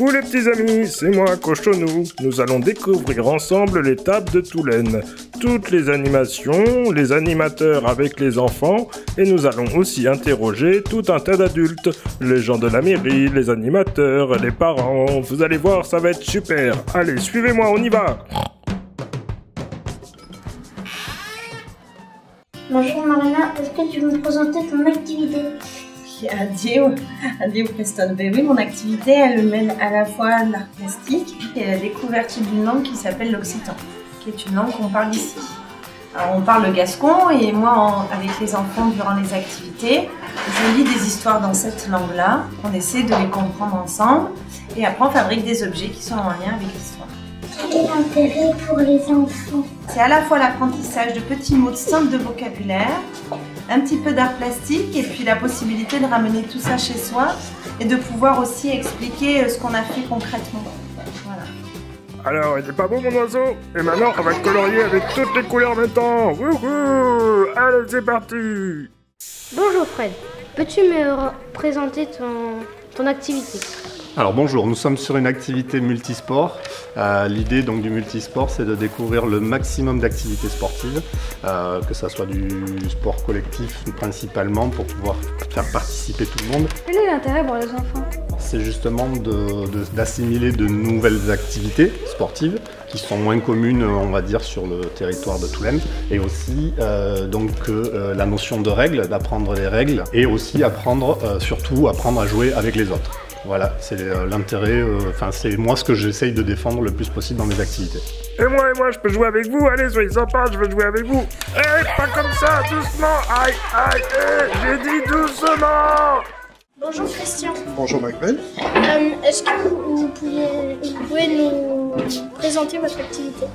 Coucou les petits amis, c'est moi Cochonou. Nous allons découvrir ensemble l'étape de Toulaine. Toutes les animations, les animateurs avec les enfants, et nous allons aussi interroger tout un tas d'adultes. Les gens de la mairie, les animateurs, les parents. Vous allez voir, ça va être super. Allez, suivez-moi, on y va. Bonjour Marina, est-ce que tu veux me présenter ton activité? Adieu Preston. Ben oui, mon activité, elle mène à la fois l'art plastique et la découverte d'une langue qui s'appelle l'occitan, qui est une langue qu'on parle ici. Alors, on parle le gascon et moi, avec les enfants, durant les activités, je lis des histoires dans cette langue-là, on essaie de les comprendre ensemble et après on fabrique des objets qui sont en lien avec l'histoire. Quel est l'intérêt pour les enfants? C'est à la fois l'apprentissage de petits mots simples de vocabulaire, un petit peu d'art plastique et puis la possibilité de ramener tout ça chez soi et de pouvoir aussi expliquer ce qu'on a fait concrètement. Voilà. Alors, il est pas beau mon oiseau? Et maintenant, on va colorier avec toutes les couleurs en même temps. Wouhou! Allez, c'est parti! Bonjour Fred, peux-tu me présenter ton activité? Alors bonjour, nous sommes sur une activité multisport. L'idée donc du multisport, c'est de découvrir le maximum d'activités sportives, que ce soit du sport collectif principalement pour pouvoir faire participer tout le monde. Quel est l'intérêt pour les enfants? C'est justement d'assimiler de nouvelles activités sportives qui sont moins communes, on va dire, sur le territoire de Toulaine, et aussi la notion de règles, d'apprendre les règles, et aussi surtout apprendre à jouer avec les autres. Voilà, c'est l'intérêt, c'est moi ce que j'essaye de défendre le plus possible dans mes activités. Et moi, je peux jouer avec vous? Allez, soyez sympa, je veux jouer avec vous. Pas comme ça, doucement. Aïe, j'ai dit doucement. Bonjour Christian. Bonjour Macbeth. Est-ce que vous pouvez nous présenter votre activité?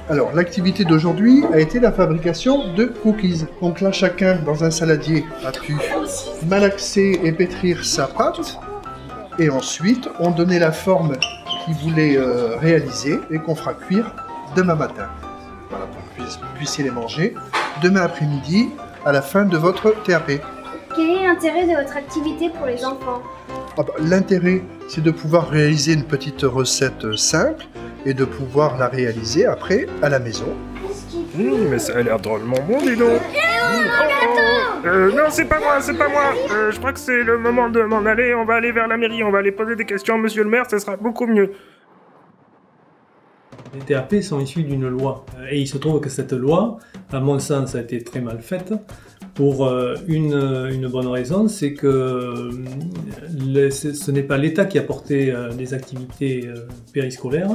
Alors, l'activité d'aujourd'hui a été la fabrication de cookies. Donc là, chacun, dans un saladier, a pu malaxer et pétrir sa pâte. Et ensuite, on donnait la forme qu'il voulait réaliser et qu'on fera cuire demain matin. Voilà, pour que vous puissiez les manger demain après-midi à la fin de votre TAP. Quel est l'intérêt de votre activité pour les enfants? L'intérêt, c'est de pouvoir réaliser une petite recette simple et de pouvoir la réaliser après à la maison. Mais ça a l'air drôlement bon, dis donc. Non, c'est pas moi. Je crois que c'est le moment de m'en aller. On va aller vers la mairie, on va aller poser des questions à monsieur le maire, ça sera beaucoup mieux. Les TAP sont issus d'une loi. Et il se trouve que cette loi, à mon sens, a été très mal faite. Pour une bonne raison, c'est que ce n'est pas l'État qui a porté les activités périscolaires,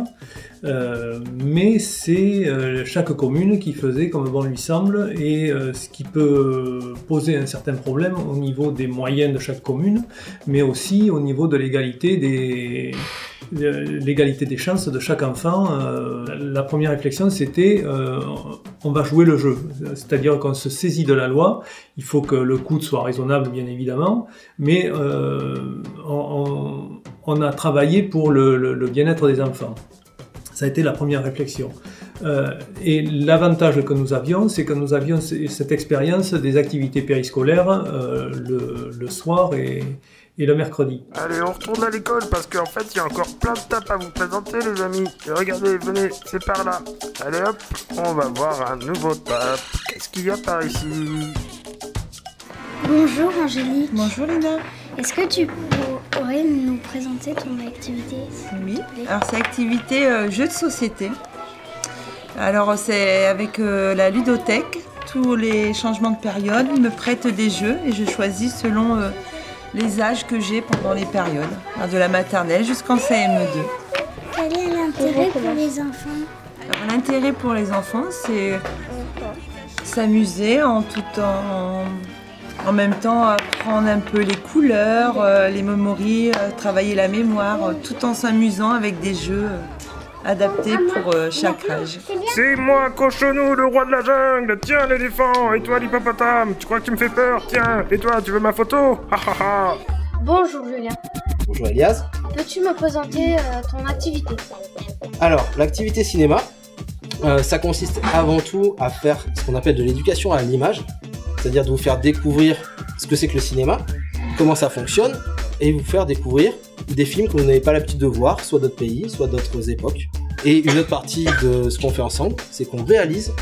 mais c'est chaque commune qui faisait comme bon lui semble, et ce qui peut poser un certain problème au niveau des moyens de chaque commune, mais aussi au niveau de l'égalité des chances de chaque enfant. La première réflexion, c'était on va jouer le jeu, c'est-à-dire qu'on se saisit de la loi. Il faut que le coût soit raisonnable, bien évidemment, mais on a travaillé pour le bien-être des enfants. Ça a été la première réflexion. Et l'avantage que nous avions, c'est que nous avions cette expérience des activités périscolaires le soir et le mercredi. Allez, on retourne à l'école parce qu'en fait, il y a encore plein de tapes à vous présenter, les amis. Et regardez, venez, c'est par là. Allez hop, on va voir un nouveau tape. Qu'est-ce qu'il y a par ici? Bonjour Angélique. Bonjour Lina. Est-ce que tu pourrais nous présenter ton activité? Oui, alors c'est activité jeu de société. Alors c'est avec la ludothèque, tous les changements de période, ils me prêtent des jeux et je choisis selon les âges que j'ai pendant les périodes, de la maternelle jusqu'en CM2. Quel est l'intérêt pour les enfants? Alors, l'intérêt pour les enfants, c'est s'amuser en même temps apprendre un peu les couleurs, les memories, travailler la mémoire, tout en s'amusant avec des jeux adaptés pour chaque âge. C'est moi, Cochonou, le roi de la jungle. Tiens, l'éléphant. Et toi, l'hippopotame. Tu crois que tu me fais peur? Tiens. Et toi, tu veux ma photo? Bonjour Julien, Bonjour Elias. peux-tu me présenter ton activité? Alors, l'activité cinéma, ça consiste avant tout à faire ce qu'on appelle de l'éducation à l'image, c'est-à-dire de vous faire découvrir ce que c'est que le cinéma, comment ça fonctionne, et vous faire découvrir des films que vous n'avez pas l'habitude de voir, soit d'autres pays, soit d'autres époques. Et une autre partie de ce qu'on fait ensemble, c'est qu'on réalise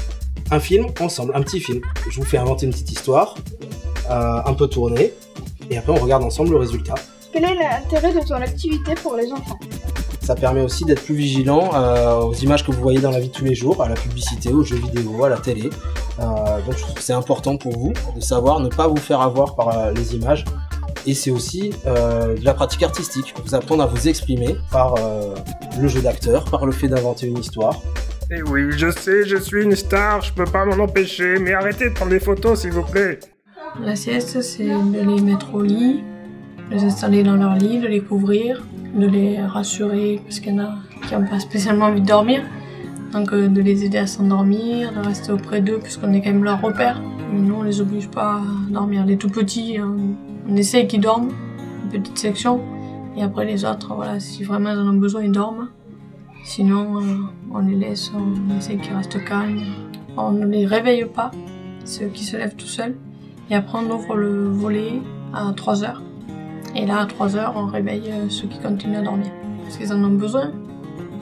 un film ensemble, un petit film. Je vous fais inventer une petite histoire, un peu tournée, et après on regarde ensemble le résultat. Quel est l'intérêt de ton activité pour les enfants? Ça permet aussi d'être plus vigilant aux images que vous voyez dans la vie de tous les jours, à la publicité, aux jeux vidéo, à la télé. Donc je trouve que c'est important pour vous de savoir ne pas vous faire avoir par les images. Et c'est aussi de la pratique artistique, vous apprendre à vous exprimer par le jeu d'acteur, par le fait d'inventer une histoire. Et oui, je sais, je suis une star, je peux pas m'en empêcher, mais arrêtez de prendre des photos s'il vous plaît. La sieste, c'est de les mettre au lit, de les installer dans leur lit, de les couvrir, de les rassurer, parce qu'il y en a qui n'ont pas spécialement envie de dormir. Donc de les aider à s'endormir, de rester auprès d'eux, puisqu'on est quand même leur repère. Mais nous, on les oblige pas à dormir. Les tout petits, on essaye qu'ils dorment, une petite section. Et après les autres, voilà, si vraiment ils en ont besoin, ils dorment. Sinon, on les laisse, on essaye qu'ils restent calmes. On ne les réveille pas, ceux qui se lèvent tout seuls. Et après, on ouvre le volet à 3h. Et là, à 3h, on réveille ceux qui continuent à dormir. Parce qu'ils en ont besoin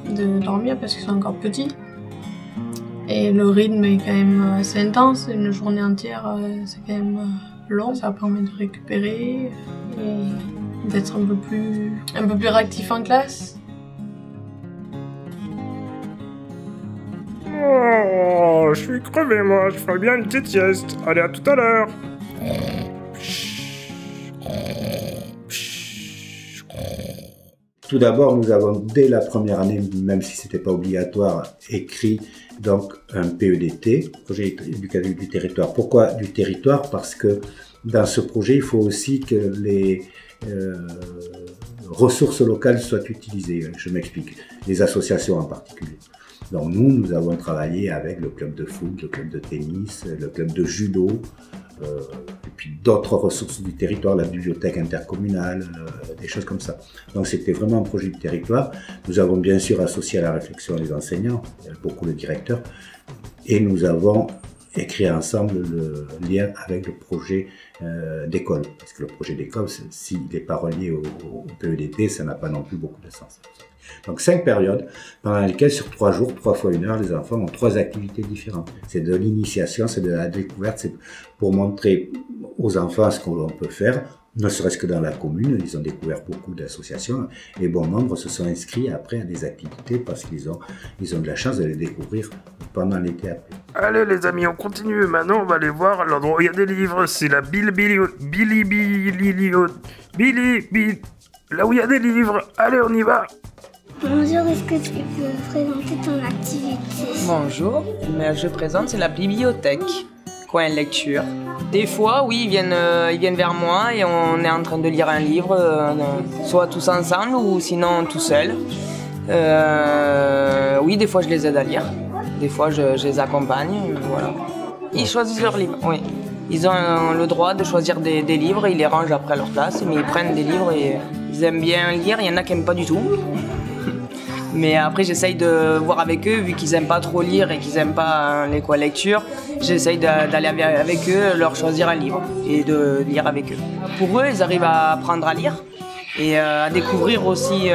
de dormir, parce qu'ils sont encore petits. Et le rythme est quand même assez intense. Une journée entière, c'est quand même long. Ça permet de récupérer et d'être un peu plus réactif en classe. Oh, je suis crevé moi, je ferais bien une petite sieste. Allez, à tout à l'heure. Tout d'abord, nous avons dès la première année, même si c'était pas obligatoire, écrit donc un PEDT, projet éducatif du territoire. Pourquoi du territoire? Parce que dans ce projet, il faut aussi que les ressources locales soient utilisées. Je m'explique, les associations en particulier. Donc nous avons travaillé avec le club de foot, le club de tennis, le club de judo, et puis d'autres ressources du territoire, la bibliothèque intercommunale, des choses comme ça. Donc c'était vraiment un projet du territoire. Nous avons bien sûr associé à la réflexion les enseignants, beaucoup le directeur, et nous avons écrit ensemble le lien avec le projet d'école. Parce que le projet d'école, s'il n'est pas relié au PEDT, ça n'a pas non plus beaucoup de sens. Donc 5 périodes pendant lesquelles sur 3 jours, 3 fois 1 heure, les enfants ont 3 activités différentes. C'est de l'initiation, c'est de la découverte, c'est pour montrer aux enfants ce qu'on peut faire, ne serait-ce que dans la commune. Ils ont découvert beaucoup d'associations et bon nombre se sont inscrits après à des activités parce qu'ils ont de la chance de les découvrir pendant l'été après. Allez les amis, on continue. Maintenant, on va aller voir l'endroit où il y a des livres. C'est la Billy, là où il y a des livres. Allez, on y va. Bonjour, est-ce que tu peux présenter ton activité? Bonjour, je présente la bibliothèque, coin lecture. Des fois, oui, ils viennent vers moi et on est en train de lire un livre, soit tous ensemble ou sinon tout seul. Oui, des fois je les aide à lire, des fois je les accompagne, voilà. Ils choisissent leurs livres, oui. Ils ont le droit de choisir des livres, ils les rangent après à leur place, mais ils prennent des livres et ils aiment bien lire, il y en a qui n'aiment pas du tout. Mais après, j'essaye de voir avec eux, vu qu'ils n'aiment pas trop lire et qu'ils n'aiment pas les lectures, j'essaye d'aller avec eux, leur choisir un livre et de lire avec eux. Pour eux, ils arrivent à apprendre à lire et à découvrir aussi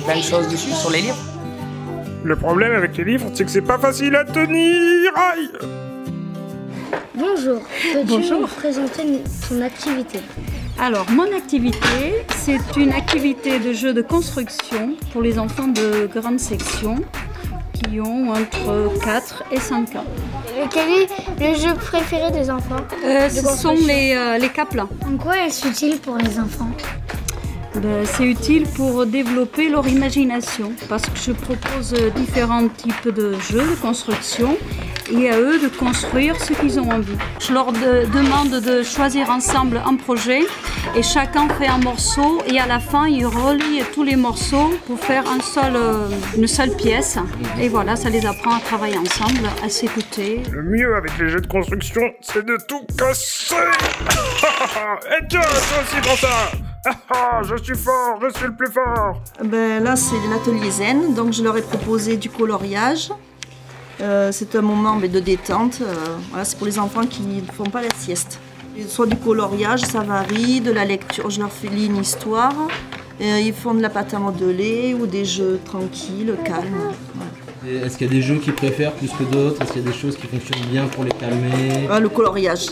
plein de choses dessus, sur les livres. Le problème avec les livres, c'est que c'est pas facile à tenir. Aïe! Bonjour, peux-tu nous présenter ton activité? Alors, mon activité, c'est une activité de jeu de construction pour les enfants de grande section qui ont entre 4 et 5 ans. Quel est le jeu préféré des enfants? Ce sont les caplans. En quoi est-ce utile pour les enfants? C'est utile pour développer leur imagination parce que je propose différents types de jeux de construction et à eux de construire ce qu'ils ont envie. Je leur demande de choisir ensemble un projet et chacun fait un morceau et à la fin ils relient tous les morceaux pour faire une seule pièce. Et voilà, ça les apprend à travailler ensemble, à s'écouter. Le mieux avec les jeux de construction, c'est de tout casser. Et toi aussi pour ça. Je suis fort, je suis le plus fort. Là, c'est l'atelier zen, donc je leur ai proposé du coloriage. C'est un moment de détente. Voilà, c'est pour les enfants qui ne font pas la sieste. Soit du coloriage, ça varie, de la lecture, je leur lis une histoire. Ils font de la pâte à modeler ou des jeux tranquilles, calmes. Est-ce qu'il y a des jeux qu'ils préfèrent plus que d'autres? Est-ce qu'il y a des choses qui fonctionnent bien pour les calmer? Le coloriage.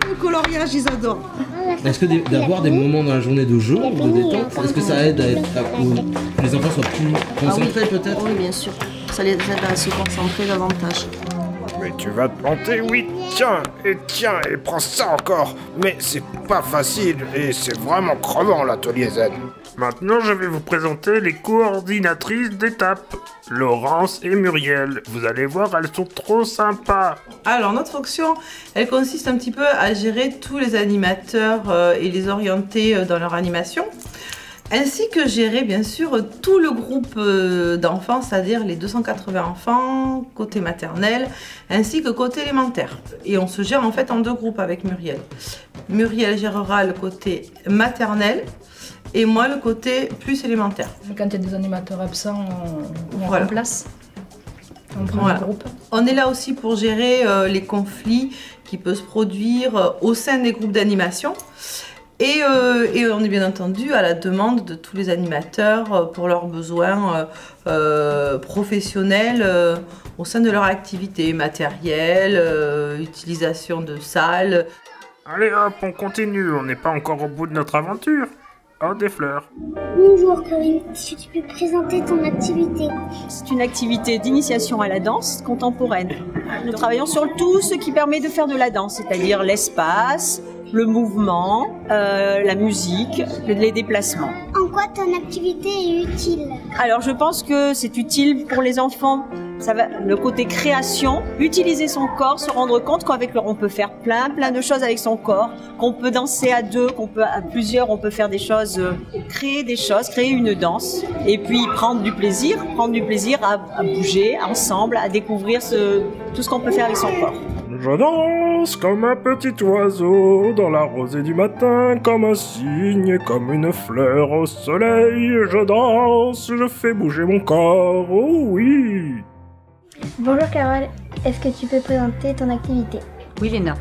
Le coloriage, ils adorent. Est-ce que d'avoir des moments dans la journée de jeu ou de détente, est-ce que ça aide à que les enfants soient plus concentrés peut-être? Oui, bien sûr. Ça les aide à se concentrer davantage. Mais tu vas te planter, oui, tiens, et prends ça encore. Mais c'est pas facile, et c'est vraiment crevant l'atelier zen. Maintenant, je vais vous présenter les coordinatrices d'étape, Laurence et Muriel. Vous allez voir, elles sont trop sympas. Alors, notre fonction, elle consiste un petit peu à gérer tous les animateurs et les orienter dans leur animation, ainsi que gérer, bien sûr, tout le groupe d'enfants, c'est-à-dire les 280 enfants, côté maternel, ainsi que côté élémentaire. Et on se gère en fait en deux groupes avec Muriel. Muriel gérera le côté maternel, et moi le côté plus élémentaire. Quand il y a des animateurs absents, on remplace. On prend le groupe. On est là aussi pour gérer les conflits qui peuvent se produire au sein des groupes d'animation. Et on est bien entendu à la demande de tous les animateurs pour leurs besoins professionnels au sein de leur activité matérielle, utilisation de salles. Allez hop, on continue, on n'est pas encore au bout de notre aventure. Oh, des fleurs. Bonjour Corinne, est-ce que tu peux présenter ton activité? C'est une activité d'initiation à la danse contemporaine. Nous travaillons sur tout ce qui permet de faire de la danse, c'est-à-dire l'espace, le mouvement, la musique, les déplacements. En quoi ton activité est utile? Alors je pense que c'est utile pour les enfants. Ça va, le côté création, utiliser son corps, se rendre compte qu'avec on peut faire plein de choses avec son corps, qu'on peut danser à deux, qu'on peut à plusieurs, on peut faire des choses, créer des choses, créer une danse, et puis prendre du plaisir à bouger ensemble, à découvrir tout ce qu'on peut faire avec son corps. Je danse comme un petit oiseau dans la rosée du matin, comme un cygne, comme une fleur au soleil. Je danse, je fais bouger mon corps, oh oui. Bonjour Carole, est-ce que tu peux présenter ton activité? Oui Léna,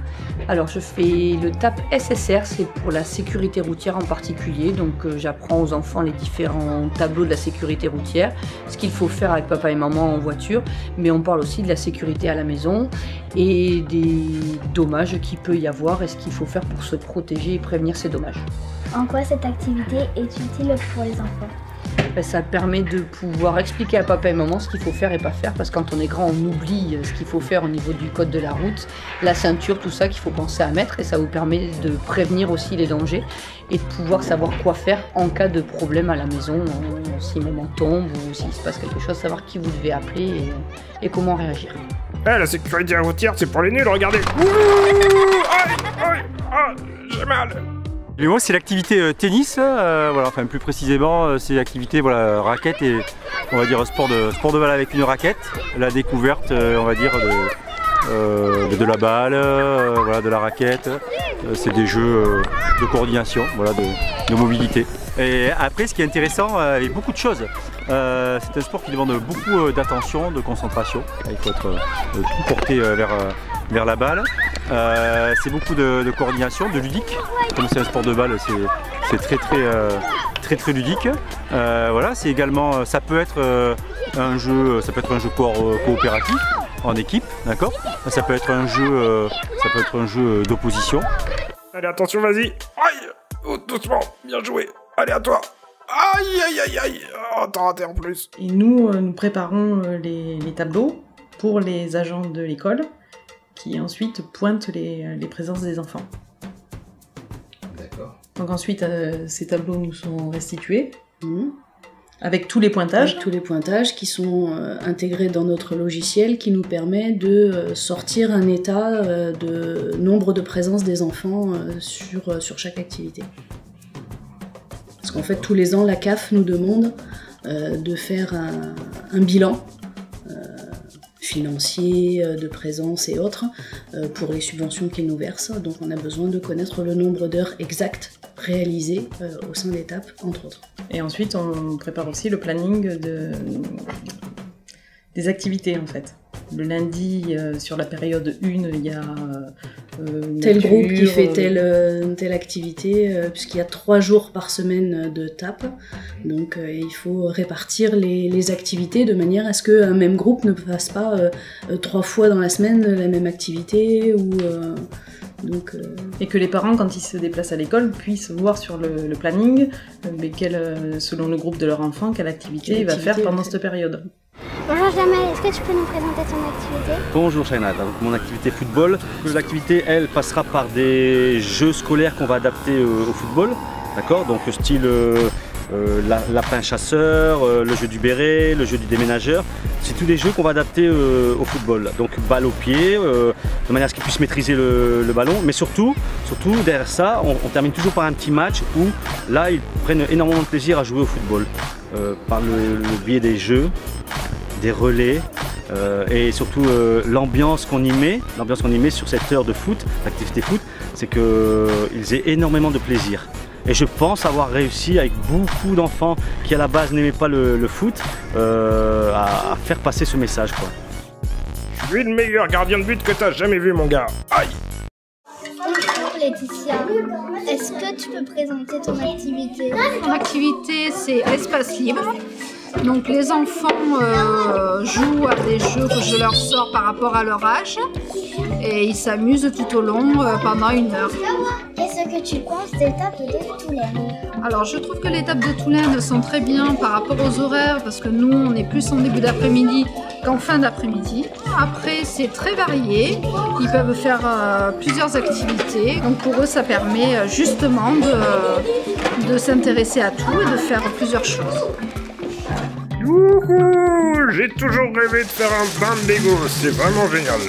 alors je fais le TAP SSR, c'est pour la sécurité routière en particulier, donc j'apprends aux enfants les différents tableaux de la sécurité routière, ce qu'il faut faire avec papa et maman en voiture, mais on parle aussi de la sécurité à la maison et des dommages qu'il peut y avoir et ce qu'il faut faire pour se protéger et prévenir ces dommages. En quoi cette activité est utile pour les enfants? Ça permet de pouvoir expliquer à papa et maman ce qu'il faut faire et pas faire, parce que quand on est grand, on oublie ce qu'il faut faire au niveau du code de la route, la ceinture, tout ça qu'il faut penser à mettre, et ça vous permet de prévenir aussi les dangers et de pouvoir savoir quoi faire en cas de problème à la maison, si maman tombe ou s'il se passe quelque chose, savoir qui vous devez appeler et comment réagir. La sécurité routière, c'est pour les nuls, regardez. Ouh, aïe, j'ai mal. Et moi, c'est l'activité tennis, voilà, enfin plus précisément, c'est l'activité raquette et on va dire sport de balle avec une raquette, la découverte, on va dire de la balle, voilà, de la raquette. C'est des jeux de coordination, voilà, de mobilité. Et après, ce qui est intéressant, il y a beaucoup de choses. C'est un sport qui demande beaucoup d'attention, de concentration. Il faut être tout porté vers la balle. C'est beaucoup de coordination, de ludique. Comme c'est un sport de balle, c'est très ludique. Voilà, c'est également, ça peut être un jeu coopératif en équipe, d'accord. Ça peut être un jeu d'opposition. Allez, attention, vas-y. Aïe, oh, doucement, bien joué. Allez, à toi. Aïe. Oh, t'as raté en plus. Et nous préparons les tableaux pour les agents de l'école, qui ensuite pointent les présences des enfants. D'accord. Donc ensuite, ces tableaux nous sont restitués, avec tous les pointages. Avec tous les pointages qui sont intégrés dans notre logiciel, qui nous permet de sortir un état de nombre de présences des enfants sur chaque activité. Parce qu'en fait, tous les ans, la CAF nous demande de faire un bilan financier, de présence et autres, pour les subventions qu'ils nous versent. Donc on a besoin de connaître le nombre d'heures exactes réalisées au sein des TAP, entre autres. Et ensuite, on prépare aussi le planning des activités, en fait. Le lundi, sur la période 1, il y a tel groupe qui fait telle activité, puisqu'il y a 3 jours par semaine de TAP. Donc il faut répartir les activités de manière à ce qu'un même groupe ne fasse pas 3 fois dans la semaine la même activité. Et que les parents, quand ils se déplacent à l'école, puissent voir sur le planning, selon le groupe de leur enfant, quelle activité il va faire pendant cette période. Bonjour Jamal, est-ce que tu peux nous présenter ton activité? Bonjour Shaina, donc mon activité football. L'activité, elle, passera par des jeux scolaires qu'on va adapter au football, d'accord? Donc style lapin chasseur, le jeu du béret, le jeu du déménageur. C'est tous des jeux qu'on va adapter au football. Donc balle au pied, de manière à ce qu'ils puissent maîtriser le ballon. Mais surtout derrière ça, on termine toujours par un petit match où là, ils prennent énormément de plaisir à jouer au football. Par le biais des jeux, des relais et surtout l'ambiance qu'on y met sur cette heure de foot, l'activité foot, c'est qu'ils aient énormément de plaisir. Et je pense avoir réussi avec beaucoup d'enfants qui à la base n'aimaient pas le foot à faire passer ce message, quoi. Je suis le meilleur gardien de but que t'as jamais vu, mon gars. Aïe! Bonjour Laetitia, est-ce que tu peux présenter ton activité? Mon activité, c'est espace libre. Donc les enfants jouent à des jeux que je leur sors par rapport à leur âge et ils s'amusent tout au long pendant 1 heure. Qu'est-ce que tu penses des tables de Toulaine? Alors je trouve que les tables de Toulaine sont très bien par rapport aux horaires parce que nous on est plus en début d'après-midi qu'en fin d'après-midi. Après c'est très varié, ils peuvent faire plusieurs activités. Donc pour eux ça permet justement de s'intéresser à tout et de faire plusieurs choses. Youhou! J'ai toujours rêvé de faire un bain de Lego, c'est vraiment génial.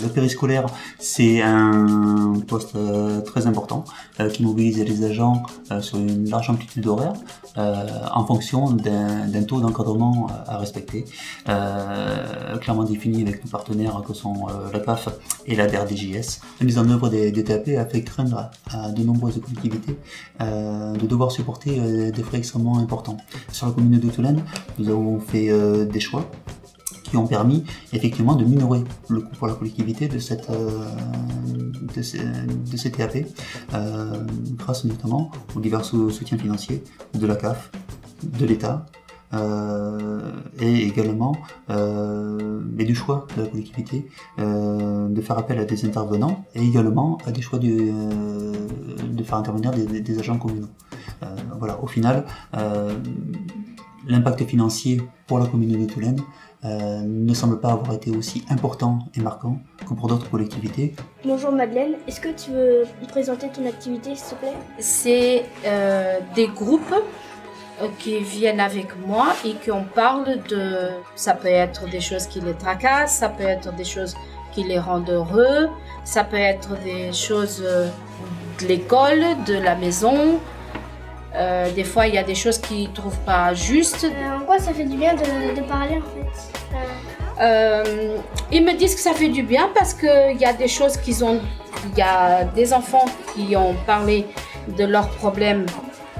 Le périscolaire, c'est un poste très important qui mobilise les agents sur une large amplitude d'horaires en fonction d'un taux d'encadrement à respecter, clairement défini avec nos partenaires que sont la CAF et la DRDJS. La mise en œuvre des TAP a fait craindre à de nombreuses collectivités de devoir supporter des frais extrêmement importants. Sur la commune de Toulaine, nous avons fait des choix qui ont permis effectivement de minorer le coût pour la collectivité de ces TAP, grâce notamment aux divers soutiens financiers de la CAF, de l'État, et également du choix de la collectivité de faire appel à des intervenants et également à des choix de faire intervenir des agents communaux. Voilà, au final, l'impact financier pour la commune de Toulaine ne semble pas avoir été aussi important et marquant que pour d'autres collectivités. Bonjour Madeleine, est-ce que tu veux présenter ton activité s'il te plaît? C'est des groupes qui viennent avec moi et qui on parle de... Ça peut être des choses qui les tracassent, ça peut être des choses qui les rendent heureux, ça peut être des choses de l'école, de la maison. Des fois, il y a des choses qu'ils ne trouvent pas justes. En quoi ça fait du bien de parler en fait? Ils me disent que ça fait du bien parce qu'il y a des choses qu'ils ont... Il y a des enfants qui ont parlé de leurs problèmes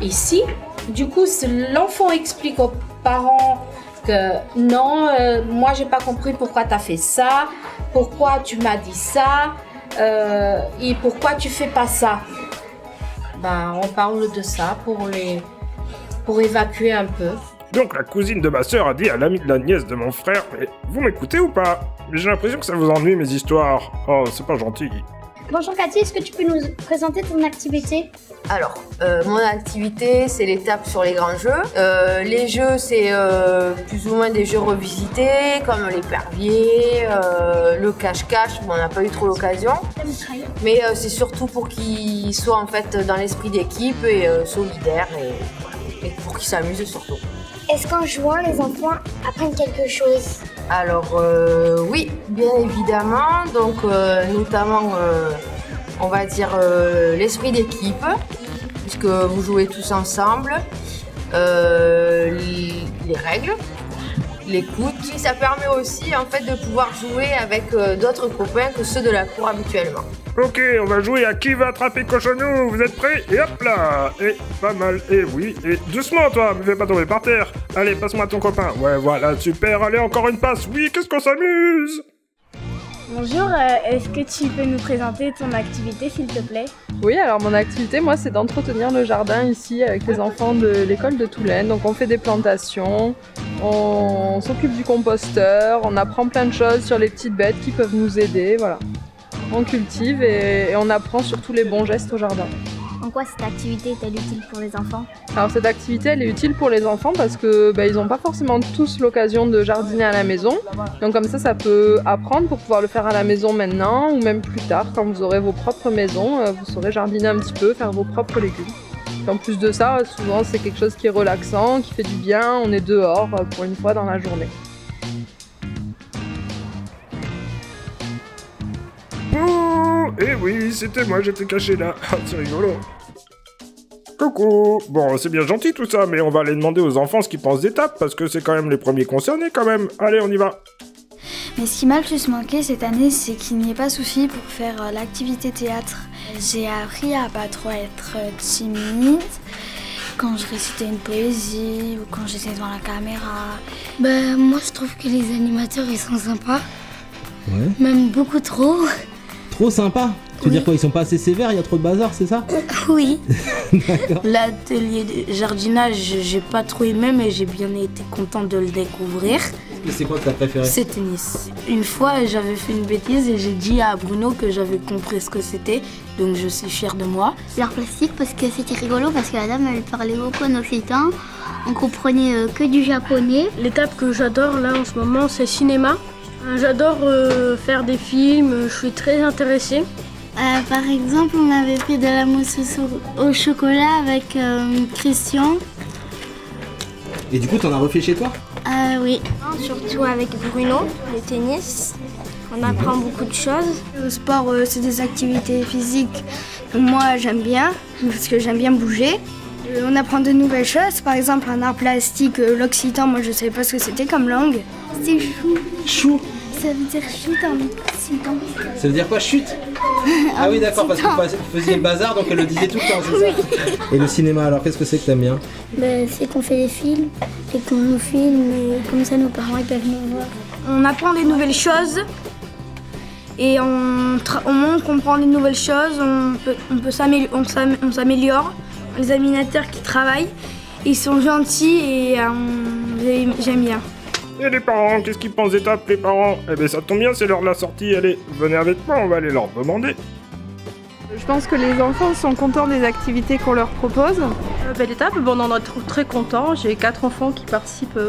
ici. Du coup, l'enfant explique aux parents que non, moi j'ai pas compris pourquoi tu as fait ça, pourquoi tu m'as dit ça, et pourquoi tu fais pas ça. Ben, on parle de ça pour évacuer un peu. Donc la cousine de ma sœur a dit à l'ami de la nièce de mon frère, mais vous m'écoutez ou pas? J'ai l'impression que ça vous ennuie mes histoires. Oh, c'est pas gentil. Bonjour Cathy, est-ce que tu peux nous présenter ton activité? Alors, mon activité, c'est l'étape sur les grands jeux. Les jeux, c'est plus ou moins des jeux revisités, comme l'épervier, le cache-cache. Bon, on n'a pas eu trop l'occasion. Mais c'est surtout pour qu'ils soient en fait dans l'esprit d'équipe et solidaires et pour qu'ils s'amusent surtout. Est-ce qu'en jouant, les enfants apprennent quelque chose? Alors oui, bien évidemment, donc notamment on va dire l'esprit d'équipe, puisque vous jouez tous ensemble, les règles, l'écoute. Ça permet aussi en fait de pouvoir jouer avec d'autres copains que ceux de la cour habituellement. Ok, on va jouer à qui va attraper Cochonou, vous êtes prêts? Et hop là! Et pas mal, et oui, et doucement toi, me fais pas tomber par terre. Allez, passe-moi ton copain. Ouais, voilà, super, allez, encore une passe, oui, qu'est-ce qu'on s'amuse! Bonjour, est-ce que tu peux nous présenter ton activité s'il te plaît? Oui, alors mon activité, moi, c'est d'entretenir le jardin ici avec les enfants de l'école de Toulaine. Donc on fait des plantations, on s'occupe du composteur, on apprend plein de choses sur les petites bêtes qui peuvent nous aider, voilà. On cultive et on apprend surtout les bons gestes au jardin. En quoi cette activité est-elle utile pour les enfants? Alors cette activité, elle est utile pour les enfants parce que ils n'ont pas forcément tous l'occasion de jardiner à la maison. Donc comme ça peut apprendre pour pouvoir le faire à la maison maintenant ou même plus tard quand vous aurez vos propres maisons, vous saurez jardiner un petit peu, faire vos propres légumes. Et en plus de ça, souvent c'est quelque chose qui est relaxant, qui fait du bien, on est dehors pour une fois dans la journée. Eh oui, c'était moi, j'étais caché là. C'est rigolo. Coucou. Bon, c'est bien gentil tout ça, mais on va aller demander aux enfants ce qu'ils pensent des tapes, parce que c'est quand même les premiers concernés quand même. Allez, on y va. Mais ce qui m'a le plus manqué cette année, c'est qu'il n'y ait pas souci pour faire l'activité théâtre. J'ai appris à pas trop être timide quand je récitais une poésie ou quand j'étais devant la caméra. Moi, je trouve que les animateurs, ils sont sympas. Ouais. Même beaucoup trop. Trop sympa. Tu veux dire quoi, ils sont pas assez sévères, il y a trop de bazar, c'est ça? Oui. D'accord. L'atelier de jardinage, j'ai pas trop aimé, mais j'ai bien été contente de le découvrir. C'est quoi que t'as préféré? C'est tennis. Une fois, j'avais fait une bêtise et j'ai dit à Bruno que j'avais compris ce que c'était, donc je suis fière de moi. L'art plastique parce que c'était rigolo, parce que la dame elle parlait beaucoup en occitan, on comprenait que du japonais. L'étape que j'adore là en ce moment, c'est cinéma. J'adore faire des films, je suis très intéressée. Par exemple, on avait fait de la mousse au chocolat avec Christian. Et du coup, t'en as refait chez toi? Oui. Surtout avec Bruno, le tennis. On apprend beaucoup de choses. Le sport, c'est des activités physiques que moi j'aime bien, parce que j'aime bien bouger. On apprend de nouvelles choses, par exemple un art plastique, l'occitan, moi je ne savais pas ce que c'était comme langue. C'est chou. Chou? Ça veut dire chute en occitan. Ça veut dire quoi, chute? Ah oui, d'accord, parce que vous faisiez bazar, donc elle le disait tout le temps, c'est ça? Et le cinéma, alors qu'est-ce que c'est que t'aimes bien? C'est qu'on fait des films, et qu'on nous filme, et comme ça nos parents ils peuvent nous voir. On apprend des nouvelles choses, et on montre qu'on prend des nouvelles choses, on s'améliore. Les animateurs qui travaillent, ils sont gentils et j'aime bien. Et les parents, qu'est-ce qu'ils pensent des tapes, les parents? Eh ben ça tombe bien, c'est l'heure de la sortie, allez, venez avec moi, on va aller leur demander. Je pense que les enfants sont contents des activités qu'on leur propose. Les tapes, on en est très contents. J'ai 4 enfants qui participent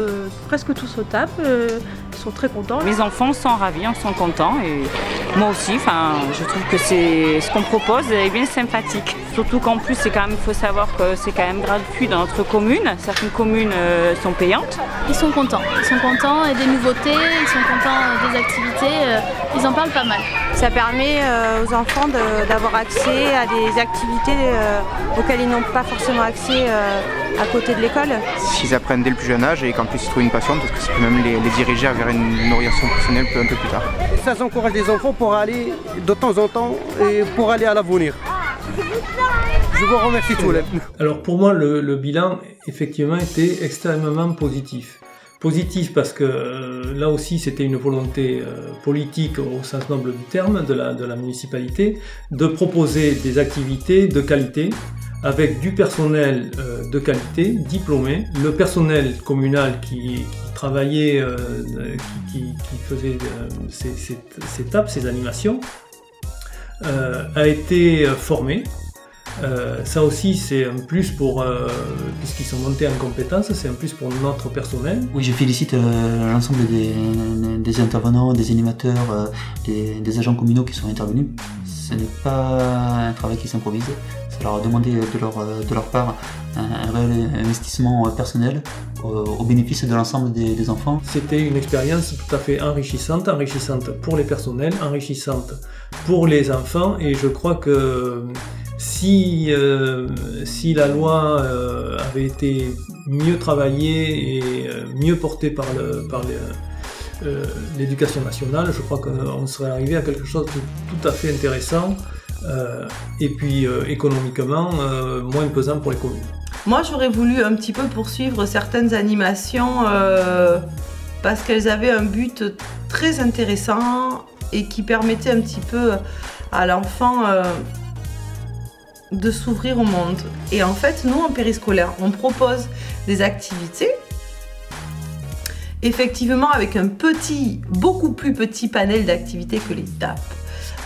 presque tous aux tapes. Ils sont très contents. Mes enfants sont ravis, ils sont contents et moi aussi. Je trouve que ce qu'on propose est bien sympathique. Surtout qu'en plus, il faut savoir que c'est quand même gratuit dans notre commune. Certaines communes sont payantes. Ils sont contents et des nouveautés, ils sont contents des activités. Ils en parlent pas mal. Ça permet aux enfants d'avoir accès à des activités auxquelles ils n'ont pas forcément accès à côté de l'école. S'ils apprennent dès le plus jeune âge et qu'en plus ils trouvent une passion, parce que ça peut même les diriger vers une orientation professionnelle un peu plus tard. Ça encourage les enfants pour aller de temps en temps et pour aller à l'avenir. Je vous remercie tous. Alors pour moi, le bilan effectivement était extrêmement positif. Positif parce que là aussi c'était une volonté politique au sens noble du terme de la municipalité de proposer des activités de qualité avec du personnel de qualité, diplômé, le personnel communal qui travaillait, qui faisait ces tapes, ces animations, a été formé. Ça aussi c'est un plus pour, puisqu'ils sont montés en compétences, c'est un plus pour notre personnel. Oui, je félicite l'ensemble des intervenants, des animateurs, des agents communaux qui sont intervenus. Ce n'est pas un travail qui s'improvise, ça leur a demandé de leur part un réel investissement personnel au bénéfice de l'ensemble des enfants. C'était une expérience tout à fait enrichissante pour les personnels, enrichissante pour les enfants, et je crois que si la loi avait été mieux travaillée et mieux portée par l'éducation nationale, je crois qu'on serait arrivé à quelque chose de tout à fait intéressant et puis économiquement moins pesant pour les communes. Moi j'aurais voulu un petit peu poursuivre certaines animations parce qu'elles avaient un but très intéressant et qui permettait un petit peu à l'enfant de s'ouvrir au monde. Et en fait, nous, en périscolaire, on propose des activités, effectivement avec un beaucoup plus petit panel d'activités que les TAP.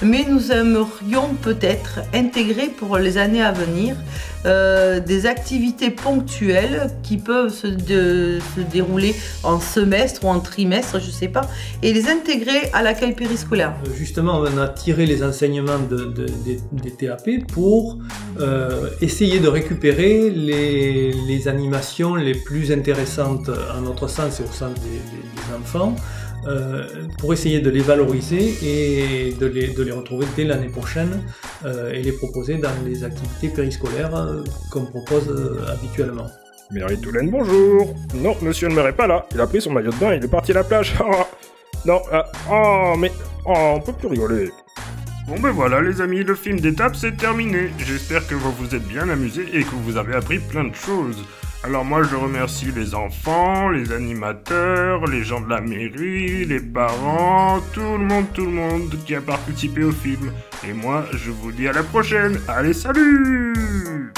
Mais nous aimerions peut-être intégrer pour les années à venir des activités ponctuelles qui peuvent se dérouler en semestre ou en trimestre, je ne sais pas, et les intégrer à l'accueil périscolaire. Justement, on a tiré les enseignements des TAP pour essayer de récupérer les animations les plus intéressantes à notre sens et au sens des enfants, pour essayer de les valoriser et de les retrouver dès l'année prochaine et les proposer dans les activités périscolaires qu'on propose habituellement. Mairie Toulaine, bonjour. Non, monsieur le maire est pas là. Il a pris son maillot de bain et il est parti à la plage. Non, on peut plus rigoler. Bon ben voilà les amis, le film d'étape c'est terminé. J'espère que vous vous êtes bien amusés et que vous avez appris plein de choses. Alors moi je remercie les enfants, les animateurs, les gens de la mairie, les parents, tout le monde qui a participé au film. Et moi je vous dis à la prochaine. Allez, salut!